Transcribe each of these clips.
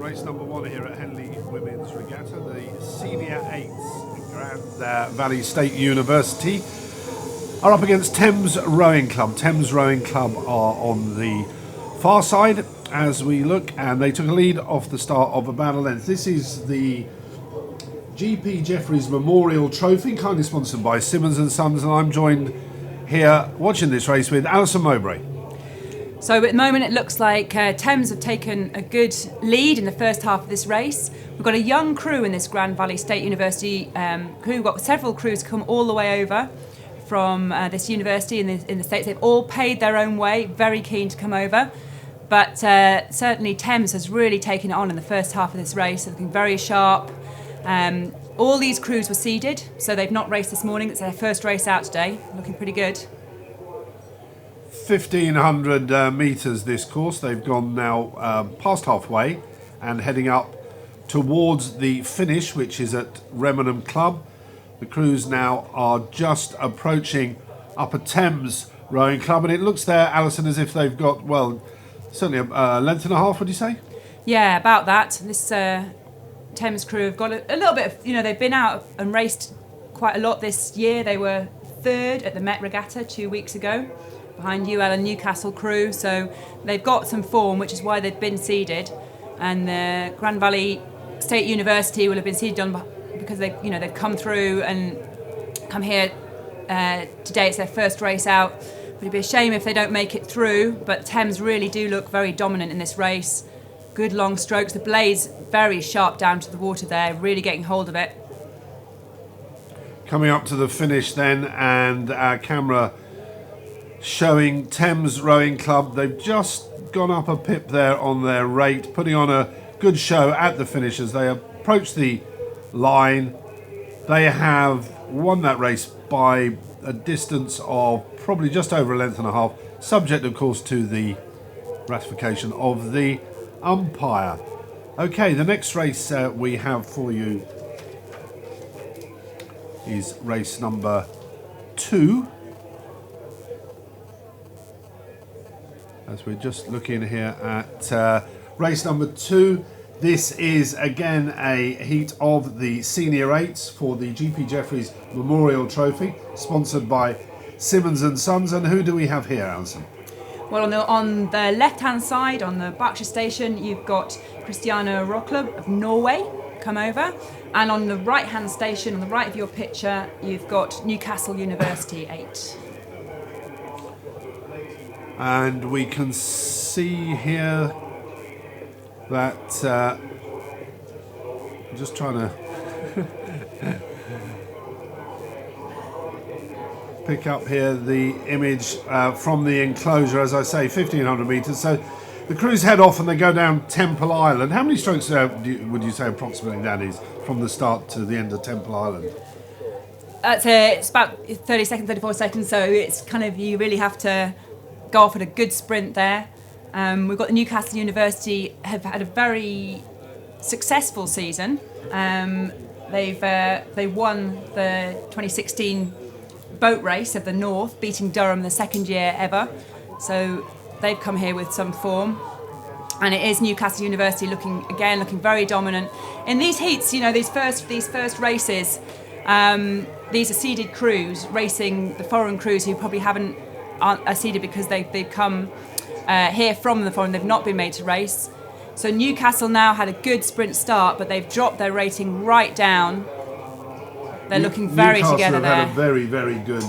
race number 1 here at Henley Women's Regatta, the Senior 8s, Grand Valley State University are up against Thames Rowing Club. Thames Rowing Club are on the far side as we look, and they took a lead off the start of about a length. This is the GP Jeffreys Memorial Trophy, kindly sponsored by Simmons & Sons, and I'm joined here watching this race with Alison Mowbray. So at the moment it looks like Thames have taken a good lead in the first half of this race. We've got a young crew in this Grand Valley State University crew. We've got several crews come all the way over from this university in the States. They've all paid their own way, very keen to come over. But certainly Thames has really taken it on in the first half of this race, looking very sharp. All these crews were seeded, so they've not raced this morning. It's their first race out today, looking pretty good. 1,500 metres this course. They've gone now past halfway and heading up towards the finish, which is at Remenham Club. The crews now are just approaching Upper Thames Rowing Club, and it looks there, Alison, as if they've got, well, certainly a length and a half, would you say? Yeah, about that. This Thames crew have got a little bit of, they've been out and raced quite a lot this year. They were third at the Met Regatta 2 weeks ago, behind UL and Newcastle crew, so they've got some form, which is why they've been seeded. And the Grand Valley State University will have been seeded on because they've come through and come here today. It's their first race out. But it'd be a shame if they don't make it through. But Thames really do look very dominant in this race. Good long strokes. The blades very sharp down to the water there, really getting hold of it. Coming up to the finish then, and our camera showing Thames Rowing Club. They've just gone up a pip there on their rate, putting on a good show at the finish as they approach the line. They have won that race by a distance of probably just over a length and a half, subject of course to the ratification of the umpire. Okay, the next race we have for you is race number 2. As we're just looking here at race number 2, this is again a heat of the Senior 8s for the GP Jeffreys Memorial Trophy, sponsored by Simmons & Sons. And who do we have here, Alison? Well, on the left-hand side, on the Berkshire station, you've got Christiana Roklub of Norway come over. And on the right-hand station, on the right of your picture, you've got Newcastle University 8. And we can see here that I'm just trying to pick up here the image from the enclosure. As I say, 1,500 metres. So the crews head off and they go down Temple Island. How many strokes would you say approximately that is from the start to the end of Temple Island? It's about 30 seconds, 34 seconds. So it's kind of, you really have to go off at a good sprint there. We've got the Newcastle University have had a very successful season. They won the 2016 boat race of the North, beating Durham the second year ever. So they've come here with some form. And it is Newcastle University looking very dominant. In these heats, these first races, these are seeded crews racing the foreign crews who probably aren't seeded because they've come here from the foreign. They've not been made to race. So Newcastle now had a good sprint start, but they've dropped their rating right down. They're looking very together there. Newcastle have had a very, very good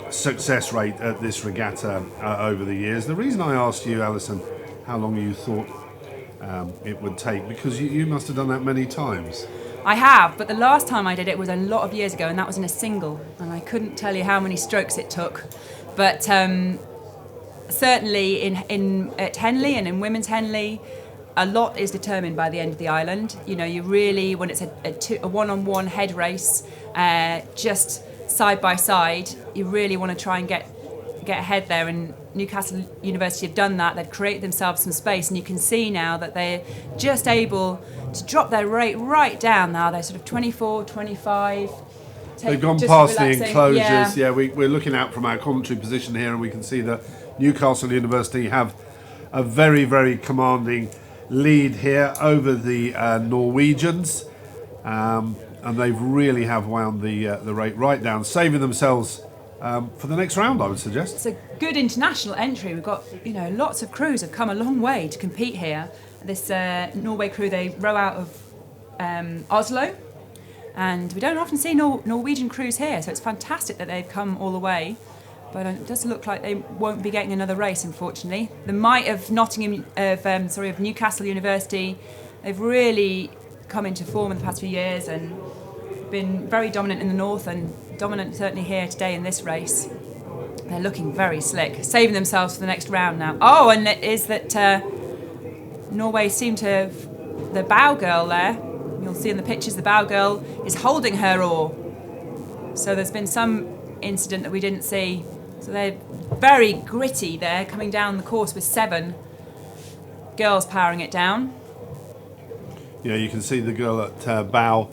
success rate at this regatta over the years. The reason I asked you, Alison, how long you thought it would take, because you must have done that many times. I have, but the last time I did it was a lot of years ago, and that was in a single, and I couldn't tell you how many strokes it took. But certainly at Henley and in Women's Henley, a lot is determined by the end of the island. You really, when it's a one-on-one head race, just side by side, you really want to try and get ahead there. And Newcastle University have done that. They've created themselves some space, and you can see now that they're just able to drop their rate right down now. They're sort of 24, 25. They've gone past the enclosures. Yeah, we're looking out from our commentary position here, and we can see that Newcastle University have a very, very commanding lead here over the Norwegians, and they really have wound the rate right down, saving themselves for the next round, I would suggest. It's a good international entry. We've got, lots of crews have come a long way to compete here. This Norway crew, they row out of Oslo, and we don't often see Norwegian crews here, so it's fantastic that they've come all the way. But it does look like they won't be getting another race, unfortunately. The might of Newcastle University, they've really come into form in the past few years and been very dominant in the north and dominant certainly here today in this race. They're looking very slick, saving themselves for the next round now. Oh, and it is that Norway seem to have the bow girl there. You'll see in the pictures the bow girl is holding her oar. So there's been some incident that we didn't see. So they're very gritty there, coming down the course with 7 girls powering it down. Yeah, you can see the girl at bow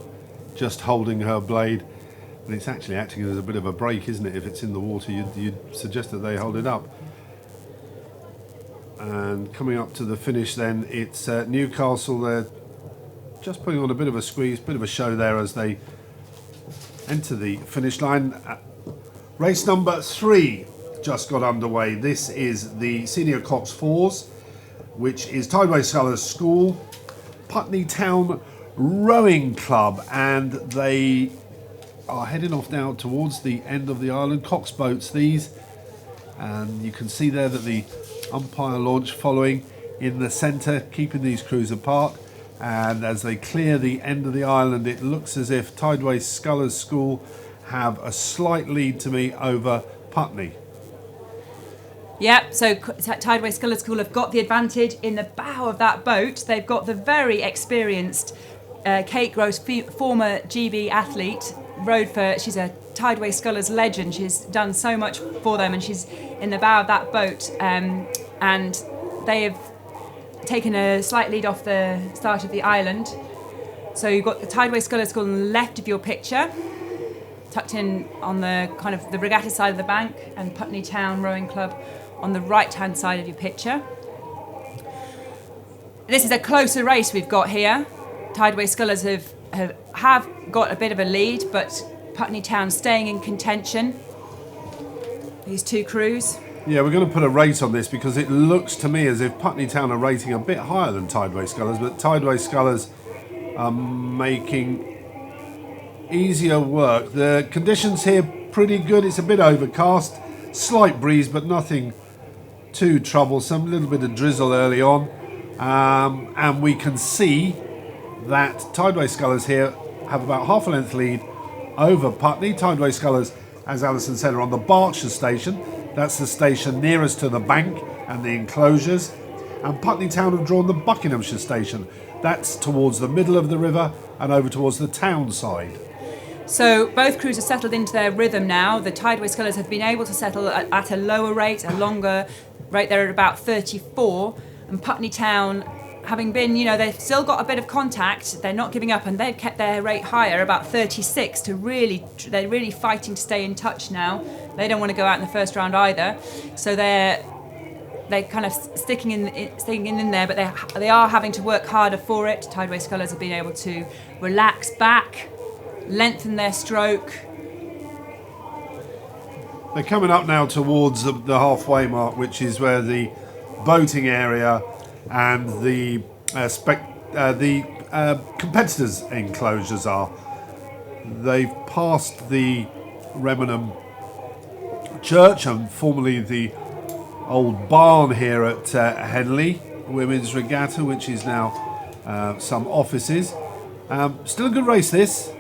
just holding her blade, and it's actually acting as a bit of a brake, isn't it? If it's in the water, you'd suggest that they hold it up. And coming up to the finish then, it's Newcastle. They're just putting on a bit of a squeeze, bit of a show there as they enter the finish line. Race number 3 just got underway. This is the Senior Coxed 4s, which is Tideway Scullers School, Putney Town Rowing Club, and they are heading off now towards the end of the island. Coxed boats these, and you can see there that the umpire launch following in the centre, keeping these crews apart. And as they clear the end of the island, it looks as if Tideway Scullers School have a slight lead to me over Putney. Yep, so Tideway Scullers School have got the advantage in the bow of that boat. They've got the very experienced Kate Gross, former GB athlete, she's a Tideway Scullers legend. She's done so much for them, and she's in the bow of that boat. And they have taken a slight lead off the start of the island. So you've got the Tideway Scullers School on the left of your picture, tucked in on the kind of the Regatta side of the bank, and Putney Town Rowing Club on the right-hand side of your picture. This is a closer race we've got here. Tideway Scullers have got a bit of a lead, but Putney Town staying in contention. These two crews. Yeah, we're going to put a rate on this because it looks to me as if Putney Town are rating a bit higher than Tideway Scullers, but Tideway Scullers are making easier work. The conditions here pretty good. It's a bit overcast, slight breeze, but nothing too troublesome. A little bit of drizzle early on, and we can see that Tideway Scullers here have about half a length lead over Putney. Tideway Scullers, as Alison said, are on the Berkshire station. That's the station nearest to the bank and the enclosures. And Putney Town have drawn the Buckinghamshire station. That's towards the middle of the river and over towards the town side. So both crews are settled into their rhythm now. The Tideway Scullers have been able to settle at a lower rate, a longer rate. They're at about 34. And Putney Town, having been, they've still got a bit of contact. They're not giving up, and they've kept their rate higher, about 36. They're really fighting to stay in touch now. They don't want to go out in the first round either. So they're kind of sticking in there, but they are having to work harder for it. Tideway Scullers have been able to relax back, lengthen their stroke. They're coming up now towards the halfway mark, which is where the boating area and the competitors' enclosures are. They've passed the Remenham Church and formerly the old barn here at Henley Women's Regatta, which is now some offices. Still a good race, this.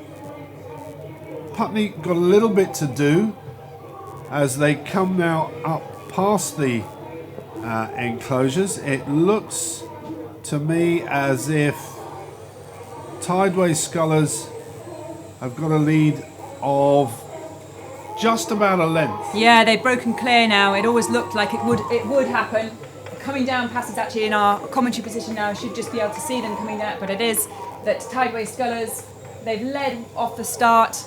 Putney got a little bit to do as they come now up past the enclosures. It looks to me as if Tideway Scullers have got a lead of just about a length. Yeah, they've broken clear now. It always looked like it would happen. Coming down past us actually in our commentary position now, should just be able to see them coming down, but it is that Tideway Scullers, they've led off the start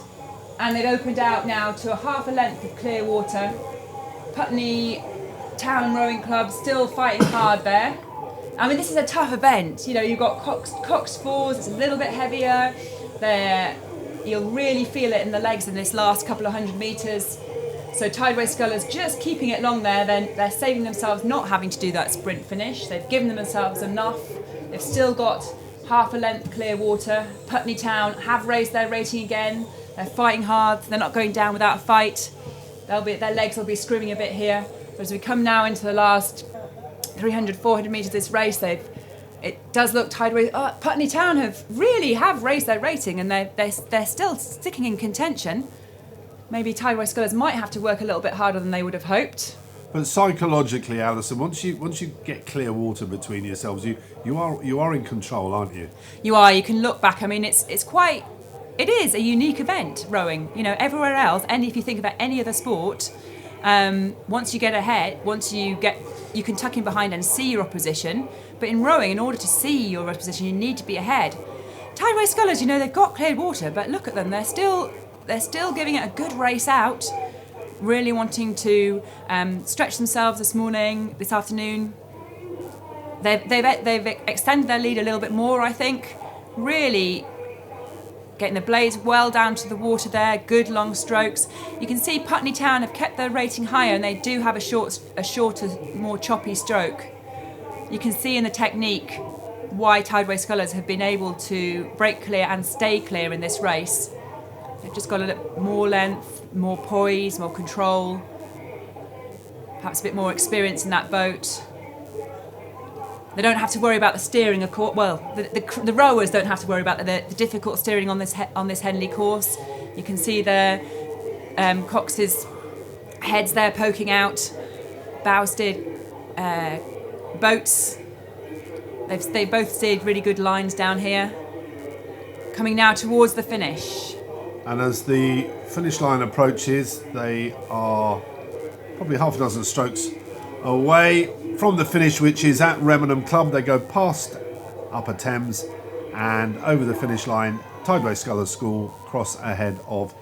and they've opened out now to a half a length of clear water. Putney Town Rowing Club still fighting hard there. I mean, this is a tough event. You know, you've got Coxed fours, it's a little bit heavier. You'll really feel it in the legs in this last couple of 100 metres. So Tideway Scullers just keeping it long there, then they're saving themselves not having to do that sprint finish. They've given themselves enough. They've still got half a length clear water. Putney Town have raised their rating again. They're fighting hard. They're not going down without a fight. Their legs will be screaming a bit here. But as we come now into the last 300, 400 metres of this race, it does look Tideway. Putney Town have raised their rating, and they're still sticking in contention. Maybe Tideway Scullers might have to work a little bit harder than they would have hoped. But psychologically, Alison, once you get clear water between yourselves, you are in control, aren't you? You are. You can look back. I mean, it is a unique event, rowing. You know, everywhere else, and if you think about any other sport, once you get ahead, you can tuck in behind and see your opposition. But in rowing, in order to see your opposition, you need to be ahead. Tideway Scullers, you know, they've got cleared water, but look at them. They're still giving it a good race out, really wanting to stretch themselves this afternoon. They've extended their lead a little bit more, I think. Really getting the blades well down to the water there, good long strokes. You can see Putney Town have kept their rating higher, and they do have a shorter, more choppy stroke. You can see in the technique why Tideway Scullers have been able to break clear and stay clear in this race. They've just got a little more length, more poise, more control, perhaps a bit more experience in that boat. They don't have to worry about the steering, of course. Well, the rowers don't have to worry about the difficult steering on this Henley course. You can see the Cox's heads there poking out, bow steered boats. They both steered really good lines down here. Coming now towards the finish. And as the finish line approaches, they are probably half a dozen strokes away from the finish, which is at Remenham Club. They go past Upper Thames and over the finish line. Tideway Scullers School cross ahead of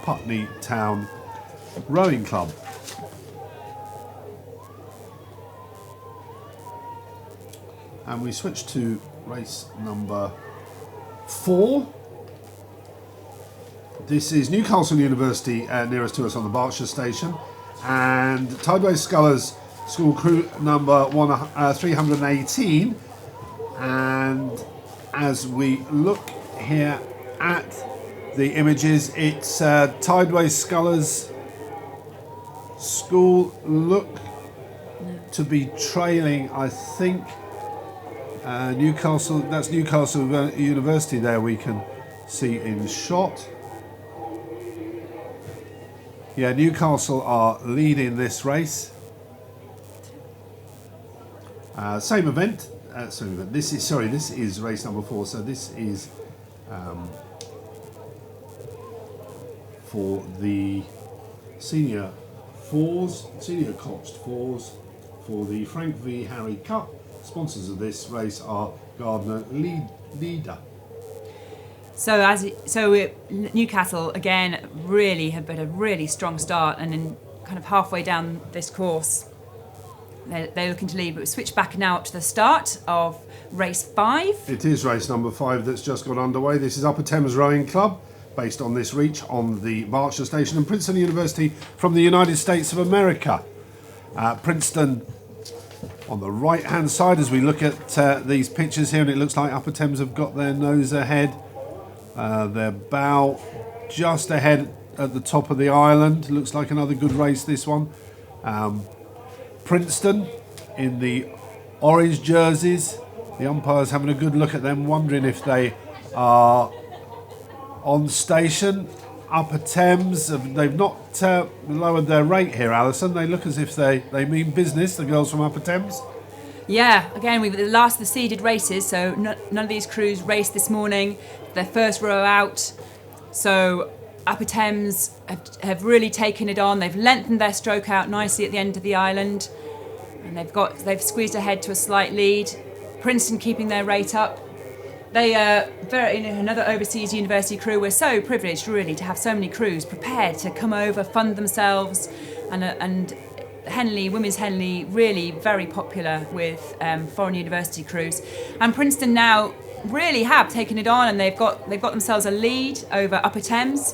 Putney Town Rowing Club. And we switch to race number 4. This is Newcastle University nearest to us on the Berkshire station, and Tideway Scullers School crew number 318. And as we look here at the images, it's Tideway Scullers School look to be trailing, I think, Newcastle. That's Newcastle University there we can see in shot. Yeah, Newcastle are leading this race. Same event. This is race number 4. So this is for the senior Coxed fours for the Frank v Harry Cup. Sponsors of this race are Gardner Leader. So Newcastle again really have been a really strong start, and in kind of halfway down this course they're looking to lead. But we switch back now up to the start of race 5. It is race number 5 that's just got underway. This is Upper Thames Rowing Club, based on this reach on the Berkshire station, and Princeton University from the United States of America. Princeton on the right hand side as we look at these pictures here, and it looks like Upper Thames have got their nose ahead. Their bow just ahead at the top of the island. Looks like another good race, this one. Princeton in the orange jerseys. The umpires having a good look at them, wondering if they are on station. Upper Thames, they've not lowered their rate here, Alison. They look as if they mean business, the girls from Upper Thames. Yeah, again, we were the last of the seeded races, so none of these crews raced this morning. Their first row out. So Upper Thames have really taken it on. They've lengthened their stroke out nicely at the end of the island, and they've squeezed ahead to a slight lead. Princeton keeping their rate up. They another overseas university crew. We're so privileged, really, to have so many crews prepared to come over, fund themselves, and Henley, women's Henley, really very popular with foreign university crews. And Princeton now really have taken it on, and they've got themselves a lead over Upper Thames.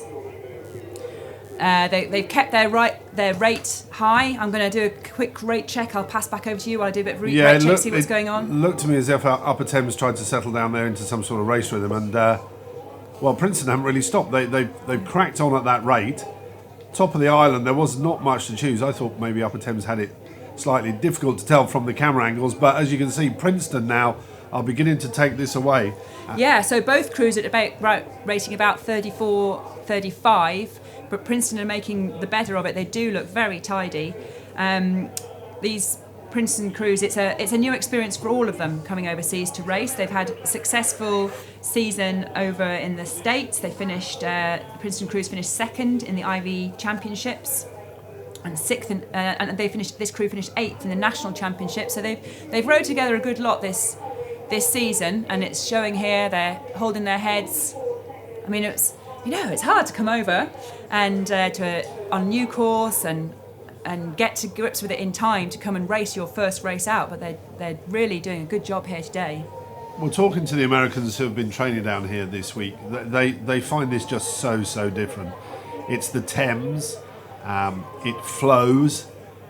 They've kept their rate high. I'm going to do a quick rate check. I'll pass back over to you while I do a bit of rate check, see what's going on. Looked to me as if Upper Thames tried to settle down there into some sort of race rhythm, and well, Princeton haven't really stopped. They've cracked on at that rate. Top of the island, there was not much to choose. I thought maybe Upper Thames had it slightly difficult to tell from the camera angles, but as you can see, Princeton now are beginning to take this away. Yeah, so both crews at rating about 34, 35, but Princeton are making the better of it. They do look very tidy. These Princeton crews, it's a new experience for all of them coming overseas to race. They've had a successful season over in the States. They finished, Princeton crews finished second in the Ivy Championships and sixth, and this crew finished eighth in the National Championship. So they've rowed together a good lot this season, and it's showing here. They're holding their heads. I mean, it's hard to come over and on a new course and get to grips with it in time to come and race your first race out, but they're really doing a good job here today. Well, talking to the Americans who have been training down here this week, they find this just so different. It's the Thames, it flows,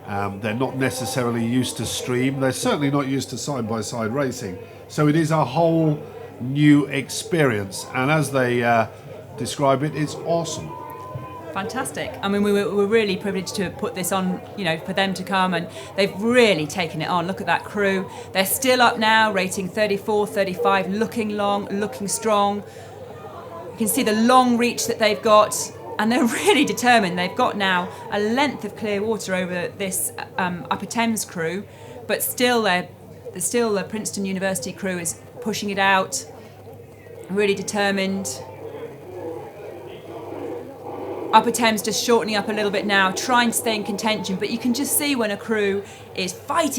they're not necessarily used to stream, they're certainly not used to side-by-side racing, so it is a whole new experience, and as they describe it, it's awesome. Fantastic. I mean, we were really privileged to put this on, for them to come, and they've really taken it on. Look at that crew. They're still up now, rating 34, 35, looking long, looking strong. You can see the long reach that they've got, and they're really determined. They've got now a length of clear water over this Upper Thames crew, but still the Princeton University crew is pushing it out, really determined. Upper Thames just shortening up a little bit now, trying to stay in contention, but you can just see when a crew is fighting